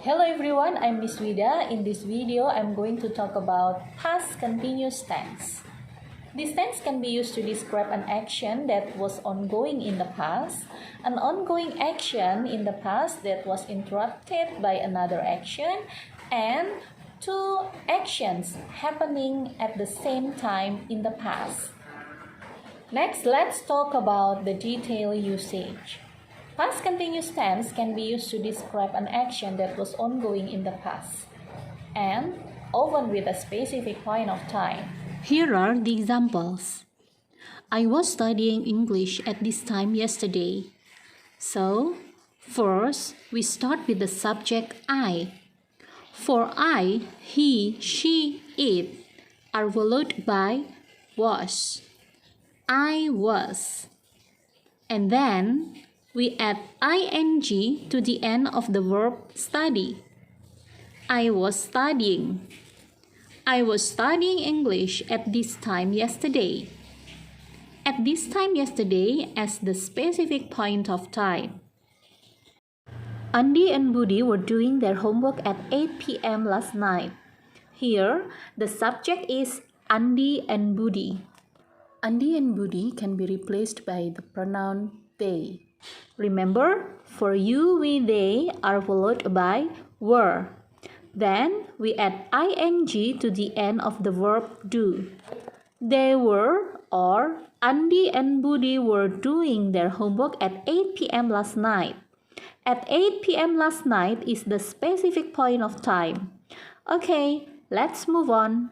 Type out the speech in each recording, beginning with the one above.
Hello everyone, I'm Miss Vida. In this video, I'm going to talk about past continuous tense. This tense can be used to describe an action that was ongoing in the past, an ongoing action in the past that was interrupted by another action, and two actions happening at the same time in the past. Next, let's talk about the detailed usage. Past continuous tense can be used to describe an action that was ongoing in the past, and often with a specific point of time. Here are the examples. I was studying English at this time yesterday. So, first, we start with the subject I. For I, he, she, it are followed by was. I was. And then, we add ing to the end of the verb study. I was studying. I was studying English at this time yesterday. At this time yesterday as the specific point of time. Andi and Budi were doing their homework at 8 p.m. last night. Here, the subject is Andi and Budi. Andi and Budi can be replaced by the pronoun they. Remember, for you, we, they are followed by were. Then we add ing to the end of the verb do. They were, or Andi and Budi were doing their homework at 8 p.m. last night. At 8 p.m. last night is the specific point of time. Okay, let's move on.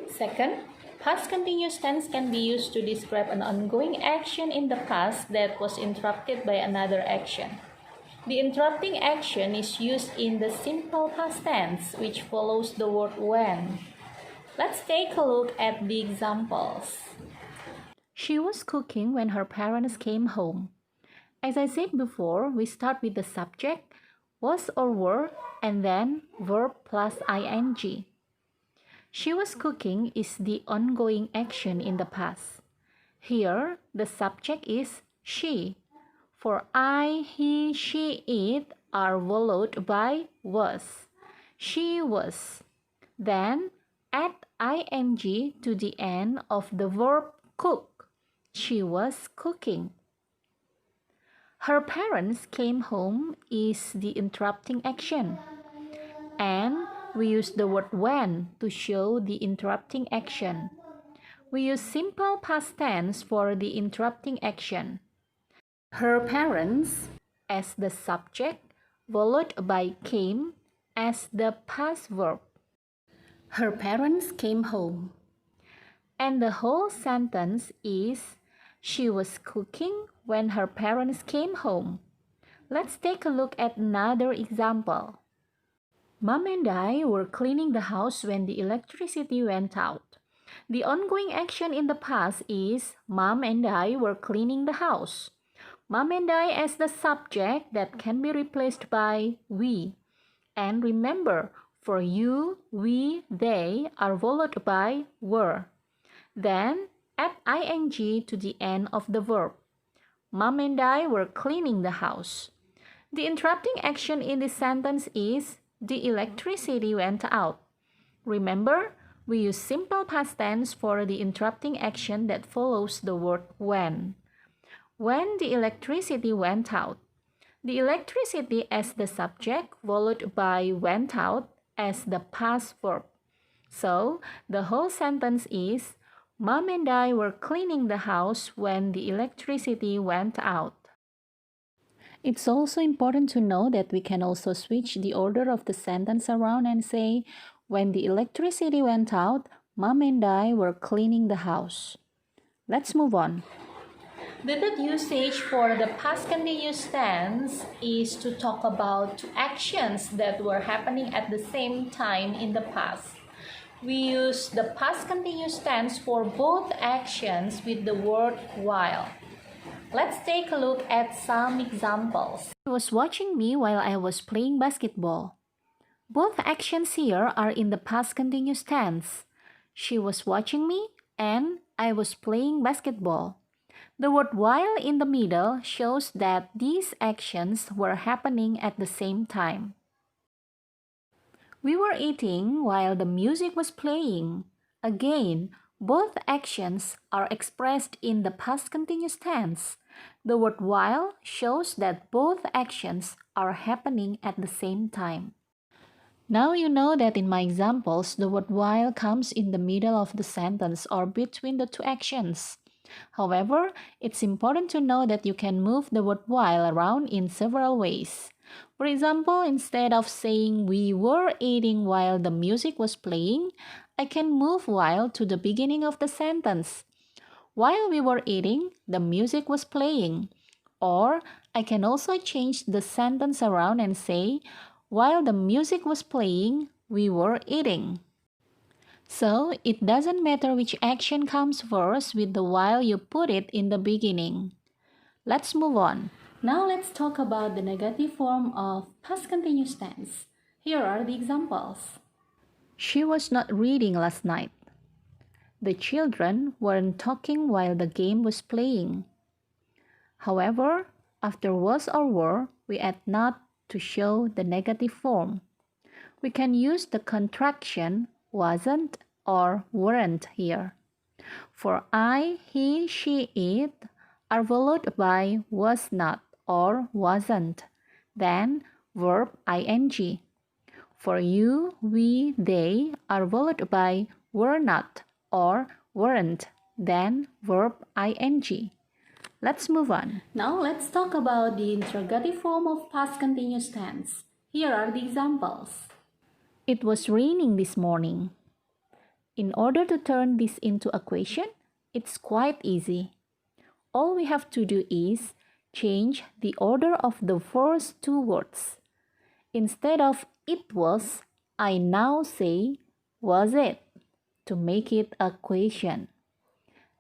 Second, past continuous tense can be used to describe an ongoing action in the past that was interrupted by another action. The interrupting action is used in the simple past tense, which follows the word when. Let's take a look at the examples. She was cooking when her parents came home. As I said before, we start with the subject, was or were, and then verb plus ing. She was cooking is the ongoing action in the past. Here, the subject is she. For I, he, she, it are followed by was. She was. Then add ing to the end of the verb cook. She was cooking. Her parents came home is the interrupting action. And we use the word when to show the interrupting action. We use simple past tense for the interrupting action. Her parents as the subject, followed by came as the past verb. Her parents came home. And the whole sentence is, she was cooking when her parents came home. Let's take a look at another example. Mom and I were cleaning the house when the electricity went out. The ongoing action in the past is, Mom and I were cleaning the house. Mom and I as the subject that can be replaced by we. And remember, for you, we, they are followed by were. Then add ing to the end of the verb. Mom and I were cleaning the house. The interrupting action in this sentence is, the electricity went out. Remember, we use simple past tense for the interrupting action that follows the word when. When the electricity went out. The electricity as the subject followed by went out as the past verb. So, the whole sentence is, Mom and I were cleaning the house when the electricity went out. It's also important to know that we can also switch the order of the sentence around and say, when the electricity went out, Mom and I were cleaning the house. Let's move on. The third usage for the past continuous tense is to talk about two actions that were happening at the same time in the past. We use the past continuous tense for both actions with the word while. Let's take a look at some examples. She was watching me while I was playing basketball. Both actions here are in the past continuous tense. She was watching me and I was playing basketball. The word while in the middle shows that these actions were happening at the same time. We were eating while the music was playing. Again, both actions are expressed in the past continuous tense. The word while shows that both actions are happening at the same time. Now you know that in my examples, the word while comes in the middle of the sentence or between the two actions. However, it's important to know that you can move the word while around in several ways. For example, instead of saying we were eating while the music was playing, I can move while to the beginning of the sentence. While we were eating, the music was playing. Or I can also change the sentence around and say, while the music was playing, we were eating. So it doesn't matter which action comes first with the while you put it in the beginning. Let's move on. Now let's talk about the negative form of past continuous tense. Here are the examples. She was not reading last night. The children weren't talking while the game was playing. However, after was or were, we add not to show the negative form. We can use the contraction wasn't or weren't here. For I, he, she, it are followed by was not or wasn't, then verb ing. For you, we, they are followed by were not or weren't, then verb ing. Let's move on. Now let's talk about the interrogative form of past continuous tense. Here are the examples. It was raining this morning. In order to turn this into a question, it's quite easy. All we have to do is change the order of the first two words. Instead of it was, I now say was it to make it a question.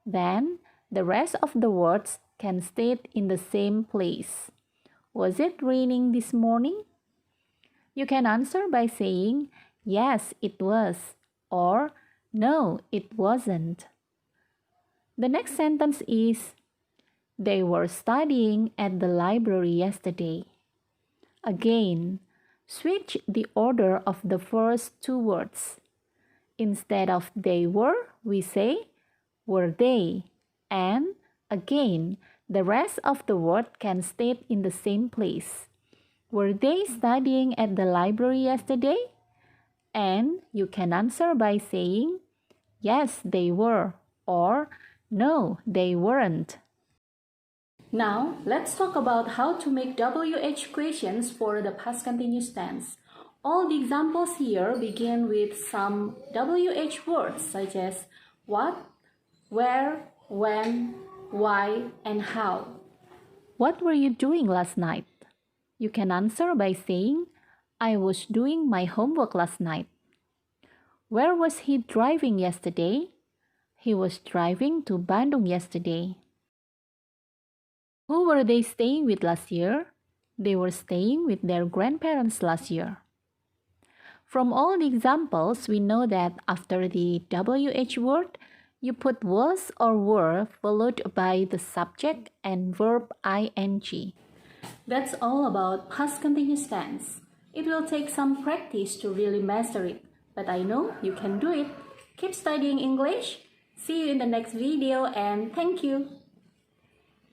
Then the rest of the words can stay in the same place. Was it raining this morning? You can answer by saying, yes, it was, or no, it wasn't. The next sentence is, they were studying at the library yesterday. Again, switch the order of the first two words. Instead of they were, we say, were they? And again, the rest of the word can stay in the same place. Were they studying at the library yesterday? And you can answer by saying, yes, they were, or no, they weren't. Now, let's talk about how to make WH questions for the past continuous tense. All the examples here begin with some WH words such as what, where, when, why, and how. What were you doing last night? You can answer by saying, I was doing my homework last night. Where was he driving yesterday? He was driving to Bandung yesterday. Who were they staying with last year? They were staying with their grandparents last year. From all the examples, we know that after the WH word, you put was or were followed by the subject and verb ing. That's all about past continuous tense. It will take some practice to really master it, but I know you can do it. Keep studying English. See you in the next video and thank you.